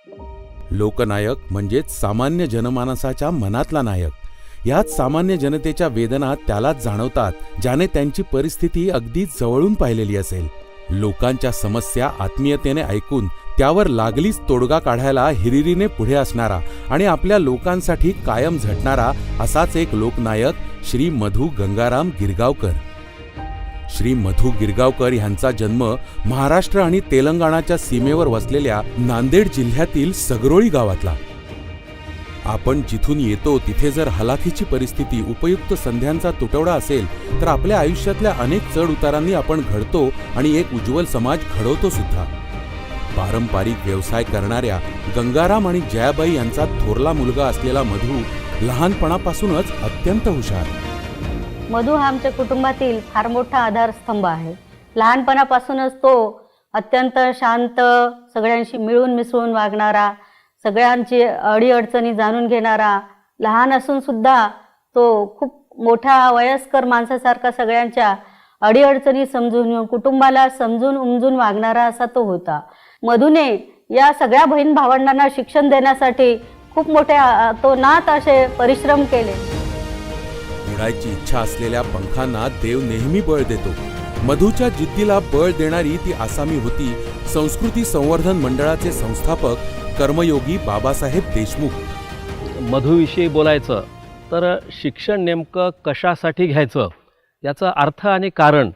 लोकनायक म्हणजेच सामान्य जनमानसाच्या मनातला नायक. याच सामान्य जनतेच्या वेदना त्यालाच जाणवतात ज्याने त्यांची परिस्थिती अगदी जवळून पाहिलेली असेल. लोकांच्या समस्या आत्मीयतेने ऐकून त्यावर लागलीच तोडगा काढायला हिरिरीने पुढे असणारा आणि आपल्या लोकांसाठी कायम झटणारा असाच एक लोकनायक श्री मधू गंगाराम गिरगावकर. श्री मधू गिरगावकर यांचा जन्म महाराष्ट्र आणि तेलंगणाच्या सीमेवर वसलेल्या नांदेड जिल्ह्यातील सगरोळी गावातला. आपण जिथून येतो तिथे जर हलाखीची परिस्थिती, उपयुक्त संध्यांचा तुटवडा असेल तर आपल्या आयुष्यातल्या अनेक चढ उतारांनी आपण घडतो आणि एक उज्ज्वल समाज घडवतो सुद्धा. पारंपरिक व्यवसाय करणाऱ्या गंगाराम आणि जयाबाई यांचा थोरला मुलगा असलेला मधू लहानपणापासूनच अत्यंत हुशार. मधू हा आमच्या कुटुंबातील फार मोठा आधारस्तंभ आहे. लहानपणापासूनच तो अत्यंत शांत, सगळ्यांशी मिळून मिसळून वागणारा, सगळ्यांची अडीअडचणी जाणून घेणारा, लहान असून सुद्धा तो खूप मोठ्या वयस्कर माणसासारखा सगळ्यांच्या अडीअडचणी समजून घेऊन कुटुंबाला समजून उमजून वागणारा असा तो होता. मधूने या सगळ्या बहीण भावंडांना शिक्षण देण्यासाठी खूप मोठे अतोनात असे परिश्रम केले. उडायची इच्छा असलेल्या पंखांना देव नेहमी बळ देतो. मधूच्या जिद्दीला बळ देणारी ती आसामी होती संस्कृती संवर्धन मंडळाचे संस्थापक कर्मयोगी बाबासाहेब देशमुख. मधूविषयी बोलायचं तर शिक्षण नेमकं कशासाठी घ्यायचं याचा अर्थ आणि कारण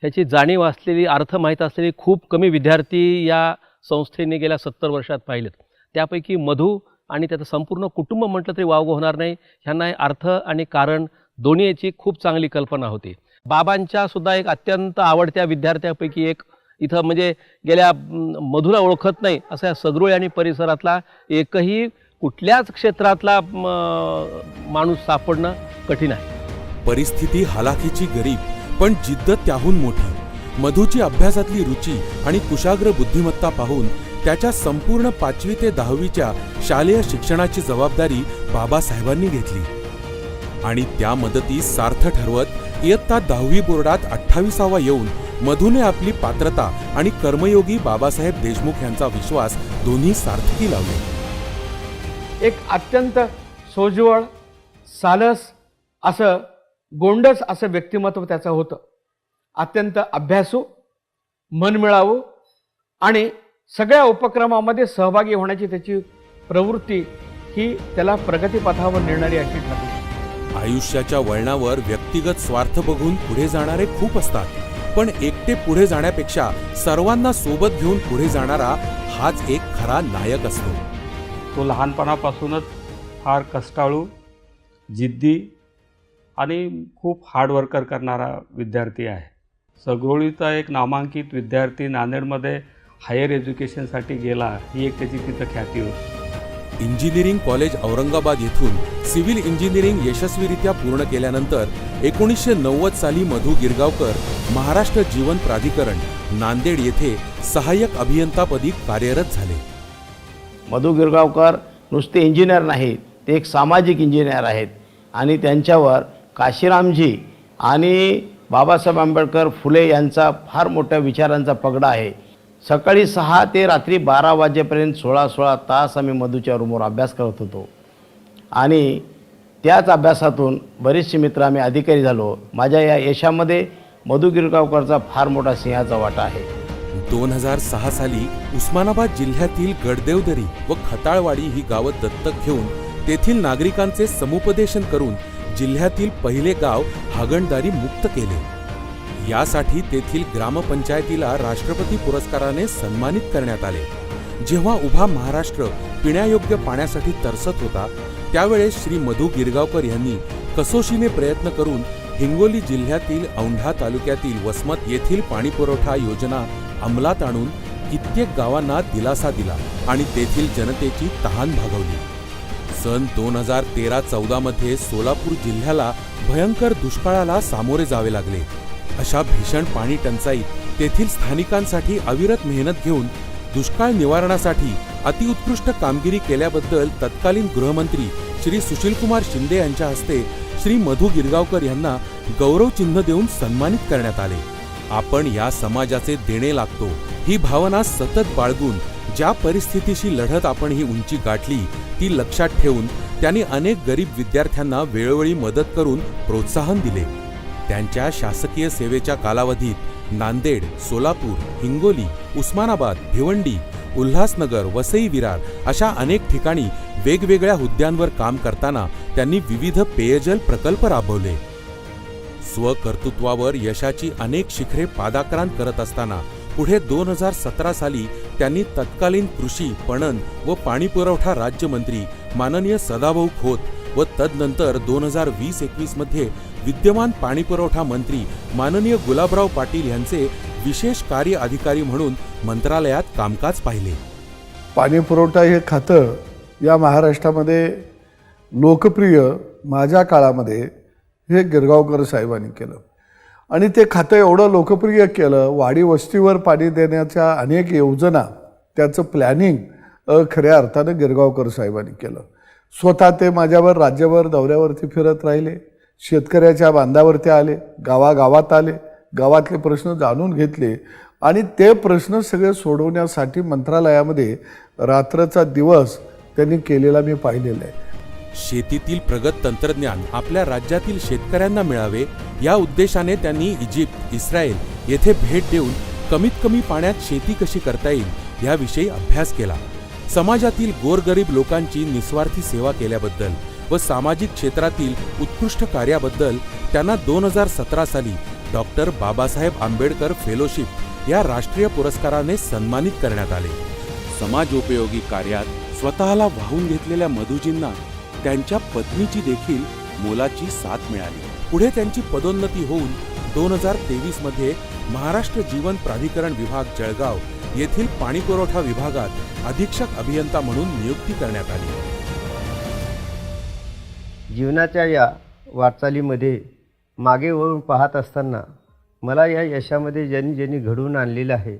ह्याची जाणीव असलेली, अर्थ माहीत असलेली खूप कमी विद्यार्थी या संस्थेने गेल्या 70 वर्षात पाहिलेत. त्यापैकी मधू आणि त्याचं संपूर्ण कुटुंब म्हटलं तरी वावगं होणार नाही. ह्यांना अर्थ आणि कारण दोन्ही याची खूप चांगली कल्पना होती. बाबांच्या सुद्धा एक अत्यंत आवडत्या विद्यार्थ्यापैकी एक इथं म्हणजे गेल्या मधूला ओळखत नाही असा सगरोळी आणि परिसरातला एकही कुठल्याच क्षेत्रातला माणूस सापडणं कठीण आहे. परिस्थिती हलाखीची गरीब, पण जिद्द त्याहून मोठी. मधूची अभ्यासातली रुची आणि कुशाग्र बुद्धिमत्ता पाहून त्याच्या संपूर्ण 5वी ते 10वीच्या शालेय शिक्षणाची जबाबदारी बाबासाहेबांनी घेतली आणि त्या मदतीस सार्थ ठरवत इयत्ता 10वी बोर्डात 28वा येऊन मधूने आपली पात्रता आणि कर्मयोगी बाबासाहेब देशमुख यांचा विश्वास दोन्ही सार्थकी लावले. एक अत्यंत सोज्वळ, सालस असं गोंडस असं व्यक्तिमत्व त्याचं होतं. अत्यंत अभ्यासू, मनमिळावू आणि सगळ्या उपक्रमामध्ये सहभागी होण्याची त्याची प्रवृत्ती ही त्याला प्रगतीपथावर नेणारी अशी ठरली. आयुष्याच्या वळणावर व्यक्तिगत स्वार्थ बघून पुढे जाणारे खूप असतात, पण एकटे पुढे जाण्यापेक्षा सर्वांना सोबत घेऊन पुढे जाणारा हाच एक खरा नायक असतो. तो लहानपणापासूनच फार कष्टाळू, जिद्दी आणि खूप हार्डवर्कर करणारा विद्यार्थी आहे. सगरोळीचा एक नामांकित विद्यार्थी नांदेडमध्ये हायर एज्युकेशनसाठी गेला, ही एक त्याची तिथं ख्याती होती. इंजिनिअरिंग कॉलेज औरंगाबाद येथून सिव्हिल इंजिनिअरिंग यशस्वीरित्या पूर्ण केल्यानंतर 1990 साली मधू गिरगावकर महाराष्ट्र जीवन प्राधिकरण नांदेड येथे सहाय्यक अभियंतापदी कार्यरत झाले. मधू गिरगावकर नुसते इंजिनियर नाहीत, ते एक सामाजिक इंजिनियर आहेत आणि त्यांच्यावर काशीरामजी आणि बाबासाहेब आंबेडकर, फुले यांचा फार मोठ्या विचारांचा पगडा आहे. सकाळी 6 ते रात्री 12 वाजेपर्यंत 16 तास आम्ही मधूच्या रूमवर अभ्यास करत होतो आणि त्याच अभ्यासातून बरेचसे मित्र आम्ही अधिकारी झालो. माझ्या या यशामध्ये मधू गिरगावकरचा फार मोठा सिंहाचा वाटा आहे. 2006 साली उस्मानाबाद जिल्ह्यातील गडदेवदरी व खताळवाडी ही गावं दत्तक घेऊन तेथील नागरिकांचे समुपदेशन करून जिल्ह्यातील पहिले गाव हागणदारी मुक्त केले. यासाठी तेथील ग्रामपंचायतीला राष्ट्रपती पुरस्काराने सन्मानित करण्यात आले. जेव्हा उभा महाराष्ट्र पिण्यायोग्य पाण्यासाठी तरसत होता त्यावेळेस श्री मधू गिरगावकर यांनी कसोशीने प्रयत्न करून हिंगोली जिल्ह्यातील औंढा तालुक्यातील वसमत येथील पाणीपुरवठा योजना अंमलात आणून कित्येक गावांना दिलासा दिला आणि तेथील जनतेची तहान भागवली. सन 2013-14 मध्ये सोलापूर जिल्ह्याला भयंकर दुष्काळाला सामोरे जावे लागले. अशा भीषण पाणी टंचाईत तेथील स्थानिकांसाठी अविरत मेहनत घेऊन दुष्काळ निवारणासाठी अतिउत्कृष्ट कामगिरी केल्याबद्दल तत्कालीन गृहमंत्री श्री सुशीलकुमार शिंदे यांच्या हस्ते श्री मधू गिरगावकर यांना गौरव चिन्ह देऊन सन्मानित करण्यात आले. आपण या समाजाचे देणे लागतो ही भावना सतत बाळगून ज्या परिस्थितीशी लढत आपण ही उंची गाठली ती लक्षात ठेवून त्यांनी अनेक गरीब विद्यार्थ्यांना वेळोवेळी मदत करून प्रोत्साहन दिले. त्यांच्या शासकीय सेवेच्या कालावधीत नांदेड, सोलापूर, हिंगोली, उस्मानाबाद, भिवंडी, उल्हासनगर, वसई विरार अशा अनेक ठिकाणी वेगवेगळ्या हुद्द्यांवर काम करताना त्यांनी विविध पेयजल प्रकल्प राबवले. स्वकर्तृत्वावर यशाची अनेक शिखरे पादाक्रांत करत असताना पुढे 2017 साली त्यांनी तत्कालीन कृषी, पणन व पाणीपुरवठा राज्यमंत्री माननीय सदाभाऊ खोत व तदनंतर 2020-21 मध्ये विद्यमान पाणीपुरवठा मंत्री माननीय गुलाबराव पाटील यांचे विशेष कार्य अधिकारी म्हणून मंत्रालयात कामकाज पाहिले. पाणीपुरवठा हे खातं या महाराष्ट्रामध्ये लोकप्रिय माझ्या काळामध्ये हे गिरगावकर साहेबांनी केलं आणि ते खातं एवढं लोकप्रिय केलं. वाडी वस्तीवर पाणी देण्याच्या अनेक योजना, त्याचं प्लॅनिंग खऱ्या अर्थानं गिरगावकर साहेबांनी केलं. स्वतः ते माझ्यावर राज्यभर दौऱ्यावरती फिरत राहिले, शेतकऱ्याच्या बांधावरती आले, गावागावात आले, गावातले प्रश्न जाणून घेतले आणि ते प्रश्न सगळे सोडवण्यासाठी मंत्रालयामध्ये रात्रचा दिवस त्यांनी केलेला मी पाहिलेला आहे. शेतीतील प्रगत तंत्रज्ञान आपल्या राज्यातील शेतकऱ्यांना मिळावे या उद्देशाने त्यांनी इजिप्त, इस्रायल येथे भेट देऊन कमीत कमी पाण्यात शेती कशी करता येईल याविषयी अभ्यास केला. समाजातील गोरगरीब लोकांची निस्वार्थी सेवा केल्याबद्दल व सामाजिक क्षेत्रातील उत्कृष्ट कार्याबद्दल त्यांना 2017 साली डॉक्टर बाबासाहेब आंबेडकर फेलोशिप या राष्ट्रीय पुरस्काराने सन्मानित करण्यात आले. समाजोपयोगी कार्यात स्वतःला वाहून घेतलेल्या मधुजींना त्यांच्या पत्नीची देखील मोलाची साथ मिळाली. पुढे त्यांची पदोन्नती होऊन 2023 मध्ये महाराष्ट्र जीवन प्राधिकरण विभाग जळगाव येथील पाणीपुरवठा विभागात अधीक्षक अभियंता म्हणून नियुक्ती करण्यात आली. जीवनाच्या या वाटचालीमध्ये मागे वळून पाहत असताना मला या यशामध्ये ज्यांनी ज्यांनी घडवून आणलेलं आहे,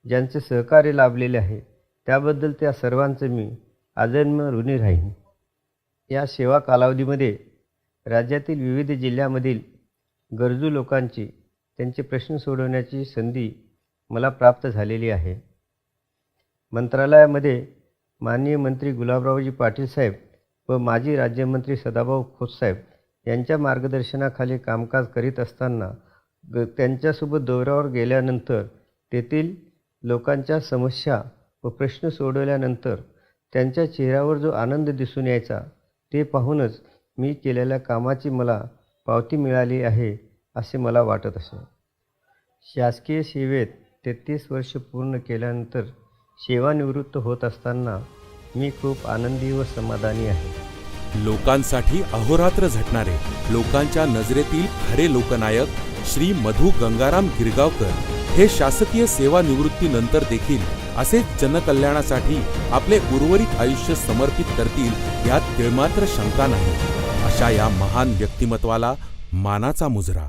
ज्यांचे सहकार्य लाभलेले आहे, त्याबद्दल त्या सर्वांचं मी आजन्म ऋणी राहीन. या सेवा कालावधीमध्ये राज्यातील विविध जिल्ह्यामधील गरजू लोकांची त्यांचे प्रश्न सोडवण्याची संधी मला प्राप्त झालेली आहे. मंत्रालयामध्ये माननीय मंत्री गुलाबरावजी पाटील साहेब व माजी राज्यमंत्री सदाभाऊ खोत साहेब यांच्या मार्गदर्शनाखाली कामकाज करीत असताना त्यांच्यासोबत दौऱ्यावर गेल्यानंतर तेथील लोकांच्या समस्या व प्रश्न सोडवल्यानंतर त्यांच्या चेहऱ्यावर जो आनंद दिसून यायचा ते पाहूनच मी केलेल्या कामाची मला पावती मिळाली आहे असे मला वाटत असे. शासकीय सेवेत 33 वर्ष पूर्ण केल्यानंतर सेवानिवृत्त होत असताना मी खूप आनंदी व समाधानी आहे. लोकांसाठी अहोरात्र झटणारे, लोकांच्या नजरेतील खरे लोकनायक श्री मधु गंगाराम गिरगावकर हे शासकीय सेवानिवृत्तीनंतर देखील असेच जनकल्याणासाठी आपले उर्वरित आयुष्य समर्पित करतील यात तिळमात्र शंका नाही. अशा या महान व्यक्तिमत्वाला मानाचा मुजरा.